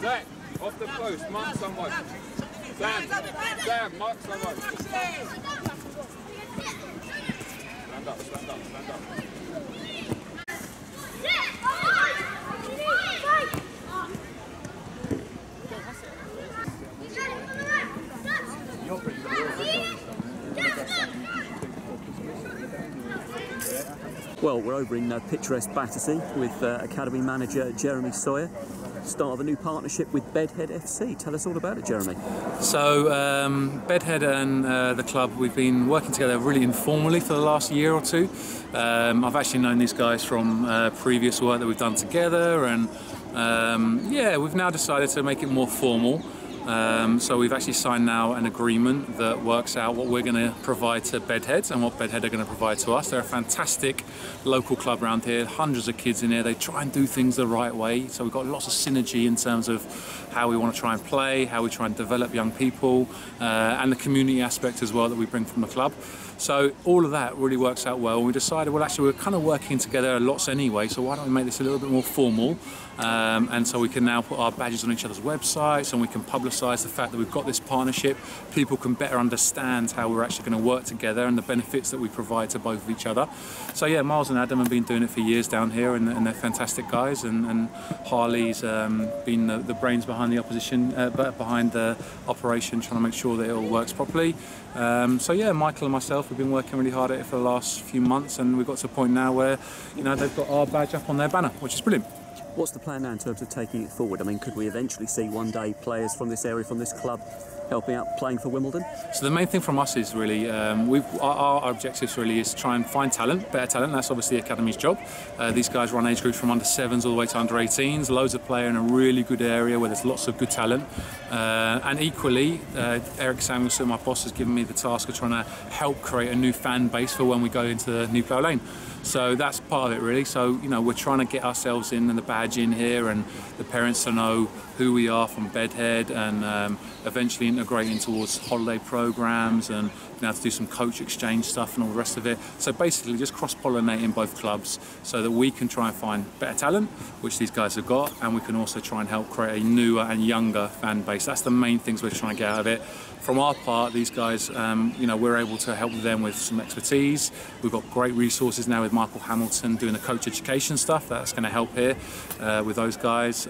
Zach, off the post, mark someone. Sam, mark someone. Stand up, stand up, stand up. Well, we're over in picturesque Battersea with Academy manager Jeremy Sawyer. Start of a new partnership with BedHead FC. Tell us all about it, Jeremy. So, BedHead and the club, we've been working together really informally for the last year or two. I've actually known these guys from previous work that we've done together, and yeah, we've now decided to make it more formal. So we've actually signed now an agreement that works out what we're going to provide to BedHead and what BedHead are going to provide to us. They're a fantastic local club around here, hundreds of kids in here. They try and do things the right way. So we've got lots of synergy in terms of how we want to try and play, how we try and develop young people, and the community aspect as well that we bring from the club. So all of that really works out well. We decided, well, actually, we're kind of working together lots anyway, so why don't we make this a little bit more formal? And so we can now put our badges on each other's websites, and we can publicise the fact that we've got this partnership. People can better understand how we're actually going to work together and the benefits that we provide to both of each other. So yeah, Miles and Adam have been doing it for years down here, and they're fantastic guys. And Harley's been the brains behind the behind the operation, trying to make sure that it all works properly. So yeah, Michael and myself, we've been working really hard at it for the last few months, and we've got to a point now where, you know, they've got our badge up on their banner, which is brilliant. What's the plan now in terms of taking it forward? I mean, could we eventually see one day players from this area, from this club, helping out playing for Wimbledon? So the main thing from us is really, our objectives really is to try and find talent, better talent. That's obviously the Academy's job. These guys run age groups from under 7s all the way to under 18s, loads of player in a really good area where there's lots of good talent. And equally, Eric Samuelson, my boss, has given me the task of trying to help create a new fan base for when we go into the new Plough Lane. So that's part of it really. So, you know, we're trying to get ourselves in and the badge in here, and the parents to know who we are from BedHead, and eventually integrating towards holiday programs and being able to do some coach exchange stuff and all the rest of it. So basically just cross-pollinating both clubs so that we can try and find better talent, which these guys have got, and we can also try and help create a newer and younger fan base. That's the main things we're trying to get out of it. From our part, these guys, you know, we're able to help them with some expertise. We've got great resources now with Michael Hamilton doing the coach education stuff. That's going to help here with those guys.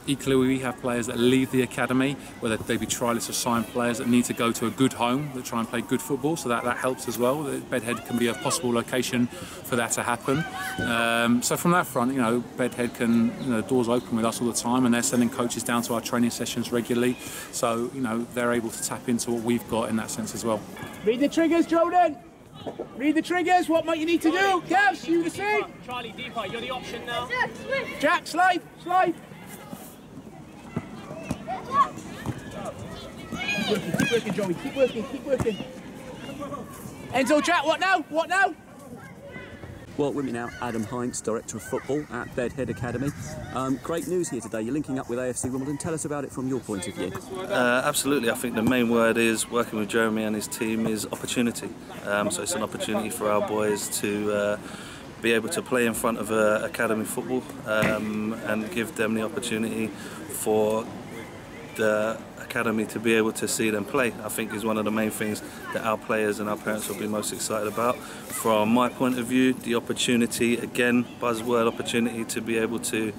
Equally, we have players that leave the academy, whether they be trialists or signed players that need to go to a good home that try and play good football, so that helps as well. BedHead can be a possible location for that to happen. So from that front, you know, BedHead can, you know, doors open with us all the time, and they're sending coaches down to our training sessions regularly. So, you know, they're able to tap into what we've got in that sense as well. Read the triggers, Jordan. Read the triggers. What might you need to do? Gavs, you the same. Charlie, deeper. You're the option now. Jack, slide. Keep working, Joey. Keep working. Enzo, Jack, what now? Well, with me now, Adam Hines, Director of Football at BedHead Academy. Great news here today. You're linking up with AFC Wimbledon. Tell us about it from your point of view. Absolutely. I think the main word is working with Jeremy and his team is opportunity. So it's an opportunity for our boys to be able to play in front of academy football and give them the opportunity for the academy to be able to see them play. I think is one of the main things that our players and our parents will be most excited about. From my point of view, the opportunity, again, buzzword opportunity, to be able to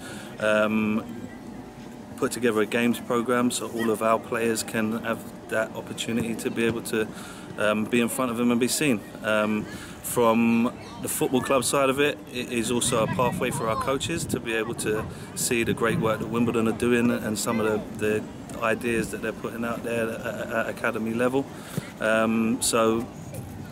put together a games program so all of our players can have that opportunity to be able to be in front of them and be seen. From the football club side of it, it is also a pathway for our coaches to be able to see the great work that Wimbledon are doing and some of the ideas that they're putting out there at academy level. So,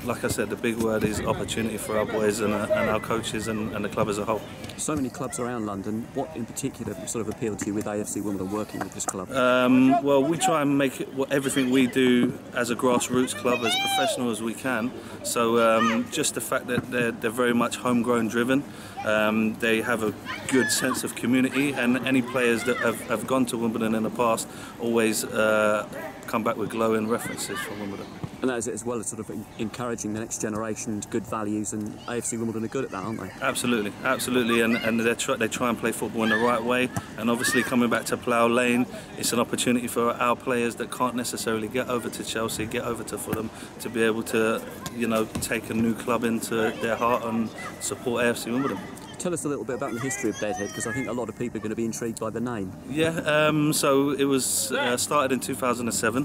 like I said, the big word is opportunity for our boys and our coaches and the club as a whole. So many clubs around London. What in particular sort of appealed to you with AFC Wimbledon working with this club? Well, we try and make everything we do as a grassroots club as professional as we can. So just the fact that they're very much homegrown driven. They have a good sense of community, and any players that have gone to Wimbledon in the past always come back with glowing references from Wimbledon. And that is it, as well as sort of encouraging the next generation to good values, and AFC Wimbledon are good at that, aren't they? Absolutely, absolutely, and they try and play football in the right way. And obviously, coming back to Plough Lane, it's an opportunity for our players that can't necessarily get over to Chelsea, get over to Fulham, to be able to, you know, take a new club into their heart and support AFC Wimbledon. Tell us a little bit about the history of BedHead, because I think a lot of people are going to be intrigued by the name. Yeah, so it was started in 2007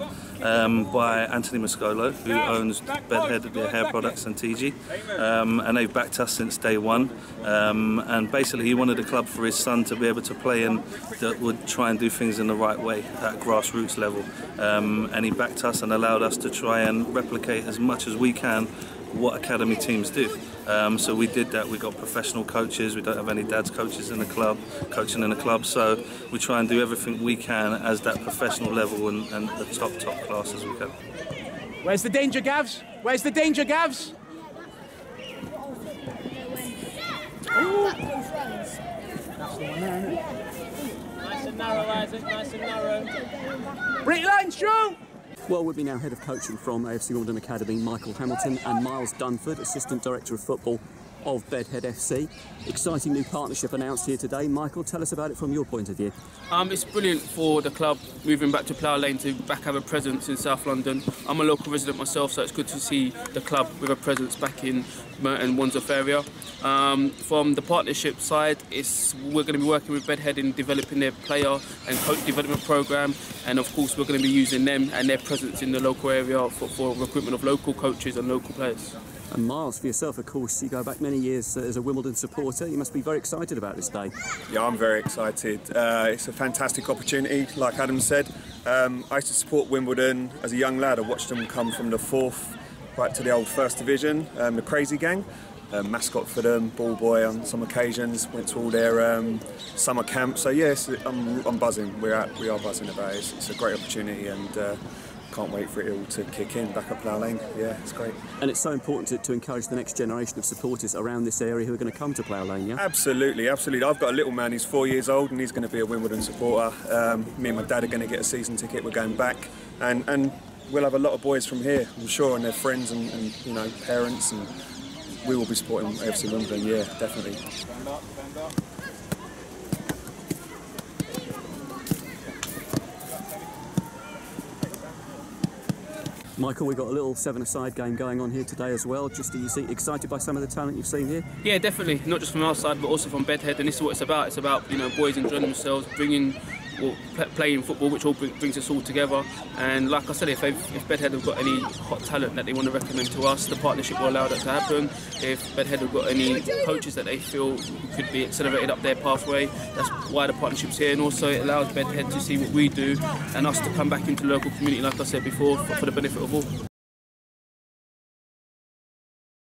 by Anthony Mascolo, who owns BedHead, their hair products, and TG, and they've backed us since day one. And basically, he wanted a club for his son to be able to play in that would try and do things in the right way at grassroots level. And he backed us and allowed us to try and replicate as much as we can what academy teams do. So we did that. We got professional coaches. We don't have any dad's coaches in the club, coaching in the club. So we try and do everything we can as that professional level and the top class as we can. Where's the danger, Gavs? Where's the danger, Gavs? Nice and narrow, Isaac, nice and narrow. Break line, Drew! Well, with me now, head of coaching from AFC Wimbledon Academy, Michael Hamilton, and Miles Dunford, assistant director of football of BedHead FC. Exciting new partnership announced here today. Michael, tell us about it from your point of view. It's brilliant for the club moving back to Plough Lane to back have a presence in South London. I'm a local resident myself, so it's good to see the club with a presence back in Merton, Wandsworth area. From the partnership side, we're going to be working with BedHead in developing their player and coach development programme, and of course we're going to be using them and their presence in the local area for recruitment of local coaches and local players. And Miles, for yourself, of course, you go back many years as a Wimbledon supporter. You must be very excited about this day. Yeah, I'm very excited. It's a fantastic opportunity, like Adam said. I used to support Wimbledon as a young lad. I watched them come from the 4th right to the old 1st Division, the Crazy Gang. Mascot for them, ball boy on some occasions, went to all their summer camps. So yes, I'm buzzing. We are buzzing about it. It's a great opportunity, and can't wait for it all to kick in back up Plough Lane. Yeah, it's great. And it's so important to encourage the next generation of supporters around this area who are going to come to Plough Lane, yeah? Absolutely, absolutely. I've got a little man, he's 4 years old, and he's going to be a Wimbledon supporter. Me and my dad are going to get a season ticket. We're going back, and we'll have a lot of boys from here, I'm sure, and their friends and you know, parents, and we will be supporting AFC Wimbledon. Yeah, definitely. Stand up, stand up. Michael, we've got a little seven-a-side game going on here today as well. Just, are you excited by some of the talent you've seen here? Yeah, definitely. Not just from our side, but also from BedHead. And this is what it's about. It's about, you know, boys enjoying themselves, playing football, which all brings us all together. And like I said, if BedHead have got any hot talent that they want to recommend to us, the partnership will allow that to happen. If BedHead have got any coaches that they feel could be accelerated up their pathway, that's why the partnership's here. And also it allows BedHead to see what we do and us to come back into the local community, like I said before, for the benefit of all.